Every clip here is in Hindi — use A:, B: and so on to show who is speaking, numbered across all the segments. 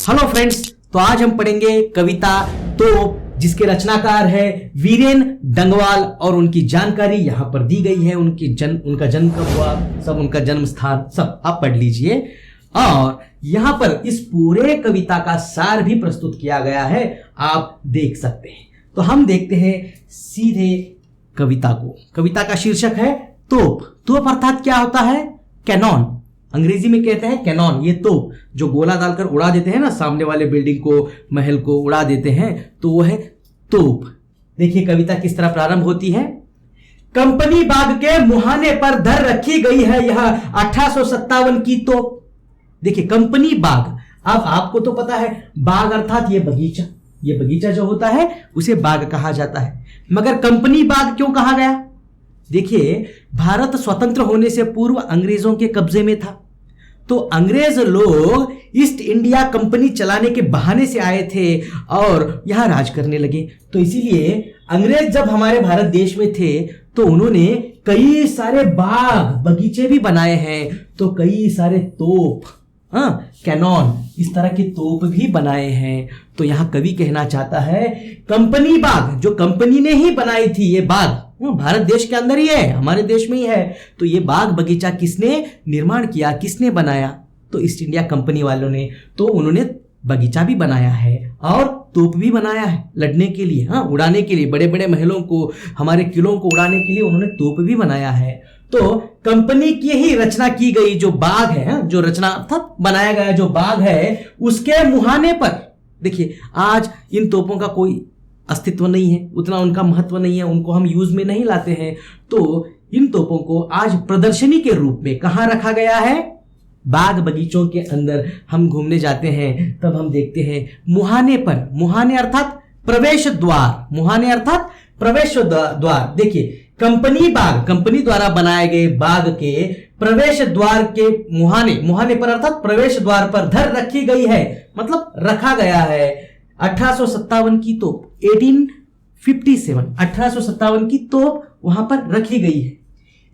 A: हेलो फ्रेंड्स, तो आज हम पढ़ेंगे कविता तोप, जिसके रचनाकार है वीरेन डंगवाल और उनकी जानकारी यहाँ पर दी गई है। उनका जन्म कब हुआ, सब उनका जन्म स्थान सब आप पढ़ लीजिए। और यहाँ पर इस पूरे कविता का सार भी प्रस्तुत किया गया है, आप देख सकते हैं। तो हम देखते हैं सीधे कविता को। कविता का शीर्षक है तोप। तोप अर्थात क्या होता है? कैनॉन, अंग्रेजी में कहते हैं कैनॉन। ये तोप जो गोला डालकर उड़ा देते हैं ना, सामने वाले बिल्डिंग को, महल को उड़ा देते हैं, तो वो है तोप। देखिए कविता किस तरह प्रारंभ होती है। कंपनी बाग के मुहाने पर धर रखी गई है यह 1857 की तोप। देखिए कंपनी बाग, अब आपको तो पता है बाग अर्थात ये बगीचा, ये बगीचा जो होता है उसे बाग कहा जाता है। मगर कंपनी बाग क्यों कहा गया? देखिए भारत स्वतंत्र होने से पूर्व अंग्रेजों के कब्जे में था, तो अंग्रेज लोग ईस्ट इंडिया कंपनी चलाने के बहाने से आए थे और यहां राज करने लगे। तो इसीलिए अंग्रेज जब हमारे भारत देश में थे तो उन्होंने कई सारे बाग बगीचे भी बनाए हैं, तो कई सारे तोप, कैनॉन, इस तरह की तोप भी बनाए हैं। तो यहां कवि कहना चाहता है कंपनी बाग, जो कंपनी ने ही बनाई थी, ये बाग भारत देश के अंदर ही है, हमारे देश में ही है। तो ये बाग बगीचा किसने निर्माण किया, किसने बनाया? तो ईस्ट इंडिया कंपनी वालों ने। तो उन्होंने बगीचा भी बनाया है और तोप भी बनाया है लड़ने के लिए, उड़ाने के लिए, बड़े बड़े महलों को, हमारे किलों को उड़ाने के लिए उन्होंने तोप भी बनाया है। तो कंपनी की ही रचना की गई जो बाग है, जो रचना अर्थात बनाया गया जो बाग है, उसके मुहाने पर देखिए आज इन तोपों का कोई अस्तित्व नहीं है, उतना उनका महत्व नहीं है, उनको हम यूज में नहीं लाते हैं। तो इन तोपों को आज प्रदर्शनी के रूप में कहां रखा गया है? बाग बगीचों के अंदर हम घूमने जाते हैं तब हम देखते हैं मुहाने पर। मुहाने अर्थात प्रवेश द्वार, मुहाने अर्थात प्रवेश द्वार। देखिए कंपनी बाग, कंपनी द्वारा बनाए गए बाग के प्रवेश द्वार के मुहाने, मुहाने पर अर्थात प्रवेश द्वार पर धर रखी गई है, मतलब रखा गया है 1857 की तोप। 1857 की तोप वहां पर रखी गई है।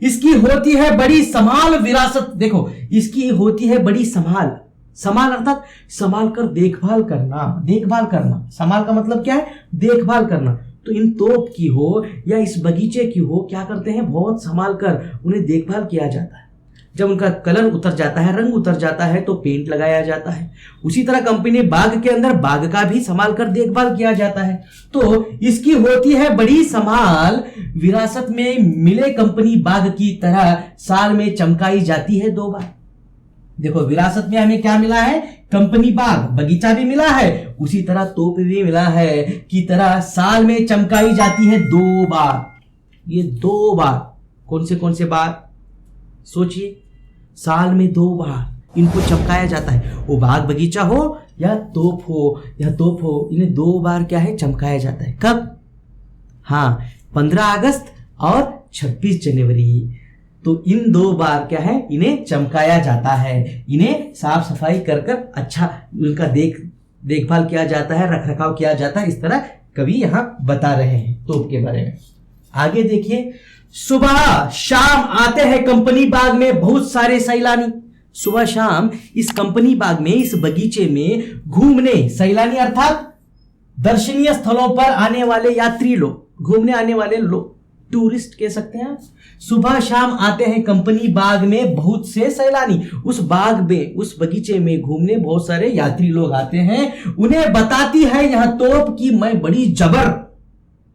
A: इसकी होती है बड़ी संभाल विरासत। देखो इसकी होती है बड़ी संभाल, संभाल अर्थात संभाल कर देखभाल करना, देखभाल करना। संभाल का मतलब क्या है? देखभाल करना। तो इन तोप की हो या इस बगीचे की हो, क्या करते हैं? बहुत संभाल कर उन्हें देखभाल किया जाता है। जब उनका कलर उतर जाता है, रंग उतर जाता है, तो पेंट लगाया जाता है। उसी तरह कंपनी बाग के अंदर बाग का भी संभाल कर देखभाल किया जाता है। तो इसकी होती है बड़ी संभाल, विरासत में मिले कंपनी बाग की तरह साल में चमकाई जाती है 2 बार। देखो विरासत में हमें क्या मिला है? कंपनी बाग, बगीचा भी मिला है, उसी तरह तोप भी मिला है की तरह साल में चमकाई जाती है 2 बार। ये 2 बार कौन से बार? सोचिए, साल में 2 बार इनको चमकाया जाता है। वो बाग बगीचा हो या तोप हो, इन्हें 2 बार क्या है? चमकाया जाता है। कब? 15 अगस्त और 26 जनवरी। तो इन 2 बार क्या है? इन्हें चमकाया जाता है, इन्हें साफ सफाई कर अच्छा उनका देखभाल किया जाता है, रख रखाव किया जाता है। इस तरह कवि यहाँ बता रहे हैं तोप के बारे में। आगे देखिए, सुबह शाम आते हैं कंपनी बाग में बहुत सारे सैलानी। सुबह शाम इस कंपनी बाग में, इस बगीचे में घूमने, सैलानी अर्थात दर्शनीय स्थलों पर आने वाले यात्री लोग, घूमने आने वाले लोग, टूरिस्ट कह सकते हैं। सुबह शाम आते हैं कंपनी बाग में बहुत से सैलानी। उस बाग में, उस बगीचे में घूमने बहुत सारे यात्री लोग आते हैं। उन्हें बताती है यह तोप की मैं बड़ी जबर।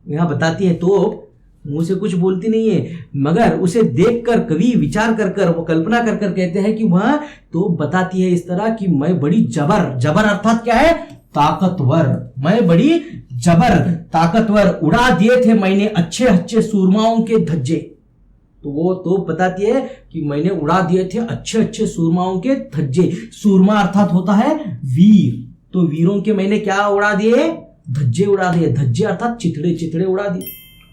A: यहां बताती है तोप, मुंह से कुछ बोलती नहीं है, मगर उसे देखकर कवि विचार कर वो कल्पना कर कहते हैं कि वह तो बताती है इस तरह कि मैं बड़ी जबर। जबर अर्थात क्या है? ताकतवर। मैं बड़ी जबर, ताकतवर, उड़ा दिए थे मैंने अच्छे अच्छे सूरमाओं के धज्जे। तो वो तो बताती है कि मैंने उड़ा दिए थे अच्छे अच्छे सूरमाओं के धज्जे। सूरमा अर्थात होता है वीर, तो वीरों के मैंने क्या उड़ा दिए? धज्जे उड़ा दिए। धज्जे अर्थात चिथड़े, चिथड़े उड़ा दिए,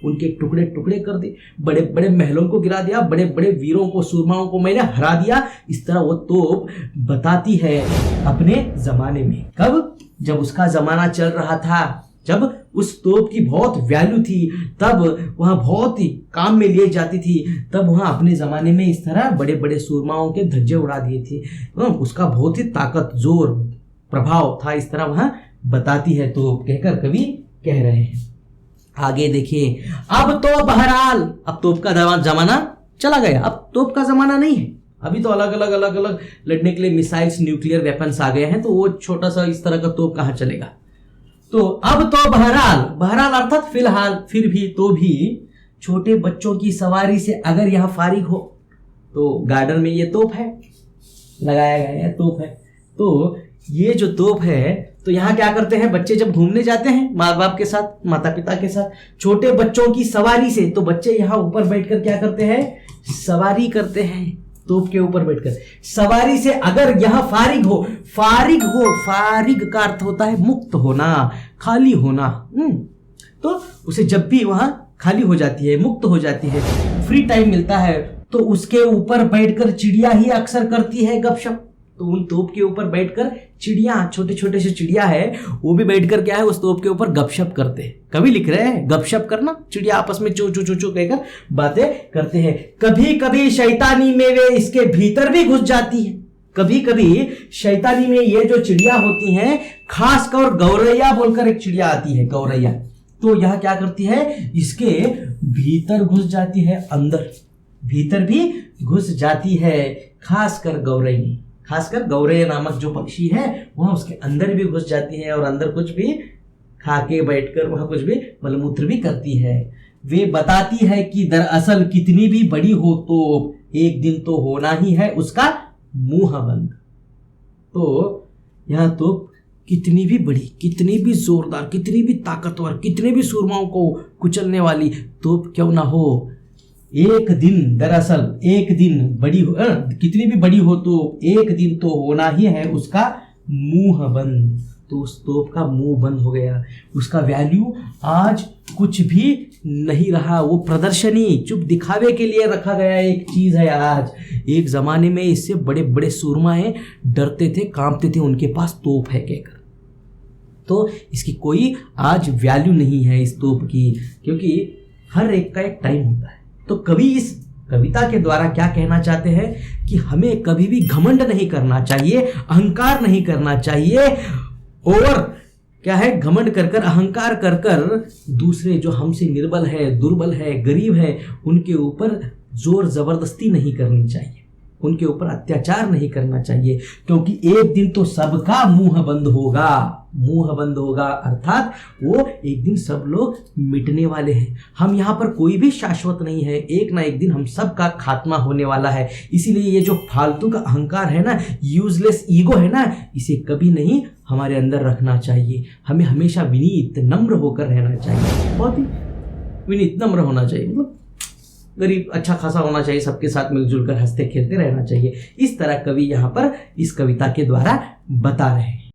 A: उनके टुकड़े टुकड़े कर दिए, बड़े बड़े महलों को गिरा दिया, बड़े बड़े वीरों को, सूरमाओं को मैंने हरा दिया। इस तरह वो तोप बताती है अपने जमाने में। कब? जब उसका जमाना चल रहा था, जब उस तोप की बहुत वैल्यू थी, तब वहां बहुत ही काम में लिए जाती थी, तब वहां अपने जमाने में इस तरह बड़े बड़े सूरमाओं के धज्जे उड़ा दिए थे। उसका बहुत ही ताकत, जोर प्रभाव था, इस तरह वहां बताती है तोप, कहकर कवि कह रहे हैं। आगे देखिए, अब तो बहरहाल, अब तोप का जमाना चला गया, अब तोप का जमाना नहीं है। अभी तो अलग अलग लड़ने के लिए मिसाइल्स, न्यूक्लियर वेपन्स आ गए हैं, तो वो छोटा सा इस तरह का तोप कहां चलेगा। तो अब तो बहरहाल, बहरहाल अर्थात फिलहाल, फिर भी, तो भी छोटे बच्चों की सवारी से अगर यहां फारिग हो, तो गार्डन में ये तोप है, लगाया गया है, तोप है। तो ये जो तोप है, तो यहाँ क्या करते हैं बच्चे जब घूमने जाते हैं माँ बाप के साथ, माता पिता के साथ, छोटे बच्चों की सवारी से, तो बच्चे यहाँ ऊपर बैठकर क्या करते हैं, सवारी करते हैं, तोप के ऊपर बैठकर सवारी से अगर यह फारिग हो, फारिग का अर्थ होता है मुक्त होना, खाली होना। तो उसे जब भी वहां खाली हो जाती है, मुक्त हो जाती है, फ्री टाइम मिलता है, तो उसके ऊपर बैठकर चिड़िया ही अक्सर करती है गपशप। तो उन तोप के ऊपर बैठकर चिड़िया, छोटे छोटे से चिड़िया है, वो भी बैठकर क्या है, उस तोप के ऊपर गपशप करते हैं। कभी लिख रहे हैं गपशप करना, चिड़िया आपस में चू चू चू चू कहकर बातें करते हैं। कभी कभी शैतानी में वे इसके भीतर भी घुस जाती है, कभी कभी शैतानी में ये जो चिड़िया होती हैं, खासकर गौरैया बोलकर एक चिड़िया आती है, गौरैया, तो यह क्या करती है, इसके भीतर घुस जाती है, अंदर भीतर भी घुस जाती है, खासकर गौरैया नामक जो पक्षी है वह उसके अंदर भी घुस जाती है, और अंदर कुछ भी खा के बैठकर वहां कुछ भी मलमूत्र भी करती है। वे बताती है कि दरअसल कितनी भी बड़ी हो तो एक दिन तो होना ही है उसका मुंह बंद। तो यह तो कितनी भी बड़ी, कितनी भी जोरदार, कितनी भी ताकतवर, कितने भी सूरमाओं को कुचलने वाली तोप क्यों ना हो, एक दिन, दरअसल एक दिन बड़ी हो, कितनी भी बड़ी हो तो एक दिन तो होना ही है उसका मुंह बंद। तो उस तोप का मुंह बंद हो गया, उसका वैल्यू आज कुछ भी नहीं रहा, वो प्रदर्शनी, चुप दिखावे के लिए रखा गया एक चीज है आज। एक जमाने में इससे बड़े बड़े सूरमाए डरते थे, कांपते थे, उनके पास तोप है कहकर। तो इसकी कोई आज वैल्यू नहीं है इस तोप की, क्योंकि हर एक का एक टाइम होता है। तो कवि इस कविता के द्वारा क्या कहना चाहते हैं कि हमें कभी भी घमंड नहीं करना चाहिए, अहंकार नहीं करना चाहिए, और क्या है, घमंड कर अहंकार कर दूसरे जो हमसे निर्बल है, दुर्बल है, गरीब है, उनके ऊपर जोर जबरदस्ती नहीं करनी चाहिए, उनके ऊपर अत्याचार नहीं करना चाहिए, क्योंकि एक दिन तो सबका मुंह बंद होगा, अर्थात वो एक दिन सब लोग मिटने वाले हैं। हम यहाँ पर कोई भी शाश्वत नहीं है, एक ना एक दिन हम सबका खात्मा होने वाला है। इसीलिए ये जो फालतू का अहंकार है ना, यूजलेस ईगो है ना, इसे कभी नहीं हमारे अंदर रखना चाहिए। हमें हमेशा विनीत, नम्र होकर रहना चाहिए, बहुत ही विनीत, नम्र होना चाहिए, मतलब गरीब अच्छा खासा होना चाहिए, सबके साथ मिलजुल कर हंसते खेलते रहना चाहिए। इस तरह कवि यहाँ पर इस कविता के द्वारा बता रहे हैं।